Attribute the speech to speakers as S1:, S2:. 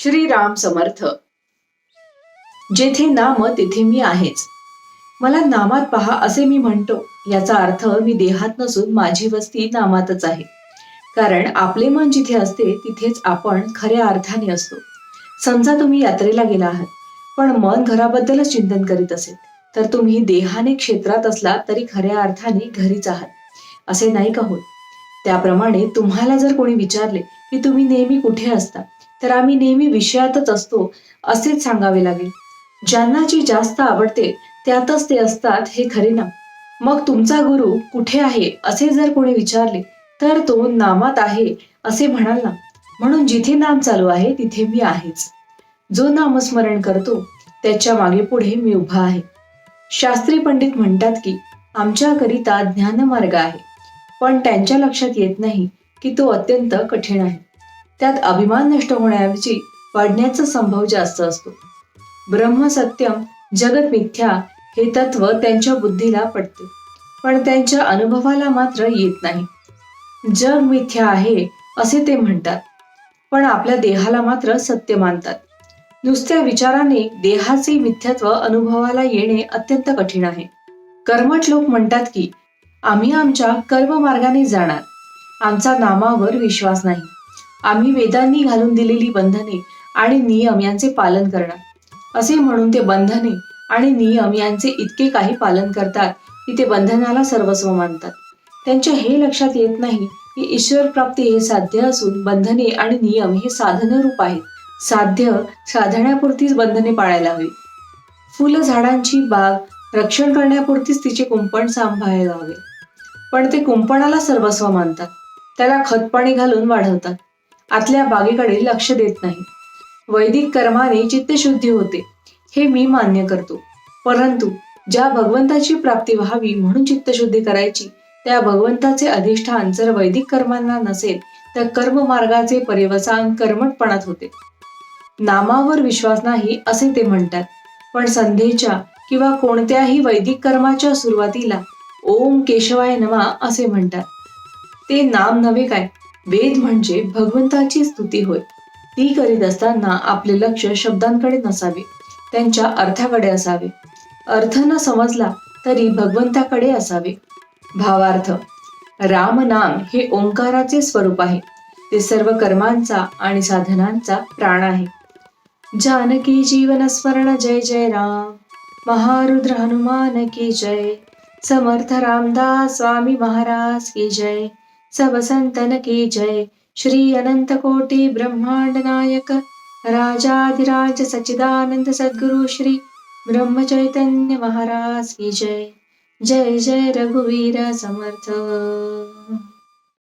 S1: श्री राम समर्थ. जेथे नाम तेथे मी आहेच. मला नामात पहा असे मी म्हणतो, याचा अर्थ मी देहात नसून माझी वस्ती नामातच आहे. कारण आपले मन जिथे असते तिथेच आपण खऱ्या अर्थाने असतो. समजा तुम्ही यात्रेला गेला आहात, पण मन घराबद्दलच चिंतन करीत असेल, तर तुम्ही देहाने क्षेत्रात असला तरी खऱ्या अर्थाने घरीच आहात, असे नाही का होत? त्याप्रमाणे तुम्हाला जर कोणी विचारले की तुम्ही नेहमी कुठे असता, तर आम्ही नेहमी विषयातच असतो असेच सांगावे लागेल. ज्यांना जी जास्त आवडते त्यातच ते असतात, हे खरे ना. मग तुमचा गुरु कुठे आहे असे जर कोणी विचारले, तर तो नामात आहे असे म्हणाल ना. म्हणून जिथे नाम चालू आहे तिथे मी आहेच. जो नामस्मरण करतो त्याच्या मागे पुढे मी उभा आहे. शास्त्री पंडित म्हणतात की आमच्याकरिता ज्ञानमार्ग आहे, पण त्यांच्या लक्षात येत नाही की तो अत्यंत कठीण आहे. त्यात अभिमान नष्ट होण्याऐवजी वाढण्याचा संभव जास्त असतो. ब्रह्म सत्यम जगत मिथ्या हे तत्व त्यांच्या बुद्धीला पटते, पण त्यांच्या अनुभवाला मात्र येत नाही. जग मिथ्या आहे असे ते म्हणतात, पण आपल्या देहाला मात्र सत्य मानतात. नुसत्या विचाराने देहाचे मिथ्यात्व अनुभवाला येणे अत्यंत कठीण आहे. कर्मठ लोक म्हणतात की आम्ही आमच्या कर्ममार्गाने जाणार, आमचा नामावर विश्वास नाही. आम्ही वेदांनी घालून दिलेली बंधने आणि नियम यांचे पालन करणार, असे म्हणून ते बंधने आणि नियम यांचे इतके काही पालन करतात की ते बंधनाला सर्वस्व मानतात. त्यांच्या हे लक्षात येत नाही की ईश्वर प्राप्ती हे साध्य असून बंधने आणि नियम हे साधनरूप आहेत. साध्य साधण्यापुरतीच बंधने पाळायला हवी. फुल झाडांची बाग रक्षण करण्यापुरतीच तिचे कुंपण सांभाळायला हवे, पण ते कुंपणाला सर्वस्व मानतात. त्याला खतपाणी घालून वाढवतात, आतल्या बागेकडे लक्ष देत नाही. वैदिक कर्माने चित्तशुद्धी होते हे मी मान्य करतो, परंतु ज्या भगवंताची प्राप्ती व्हावी म्हणून चित्तशुद्धी करायची, त्या भगवंताचे अधिष्ठान जर वैदिक कर्मांना नसेल, तर कर्म मार्गाचे पर्यवसान कर्मटपणात होते. नामावर विश्वास नाही असे ते म्हणतात, पण संध्येच्या किंवा कोणत्याही वैदिक कर्माच्या सुरुवातीला ओम केशवाय नमः असे म्हणतात. ते नाम नव्हे काय, वेद म्हणजे भगवंताची स्तुती होय. ती करीत असताना आपले लक्ष शब्दांकडे नसावे, त्यांच्या अर्थाकडे असावे. अर्थ न समजला तरी भगवंताकडे असावे. भावार्थ: राम नाम हे ओंकाराचे स्वरूप आहे. ते सर्व कर्मांचा आणि साधनांचा प्राण आहे. जानकी जीवन स्मरण जय जय राम. महारुद्र हनुमान की जय. समर्थ रामदास स्वामी महाराज की जय. सब संतन की जय. श्री अनंत कोटि ब्रह्मांड नायक राजाधिराज सच्चिदानंद सद्गुरु श्री ब्रह्म चैतन्य महाराज की जय. जय जय रघुवीर समर्थ.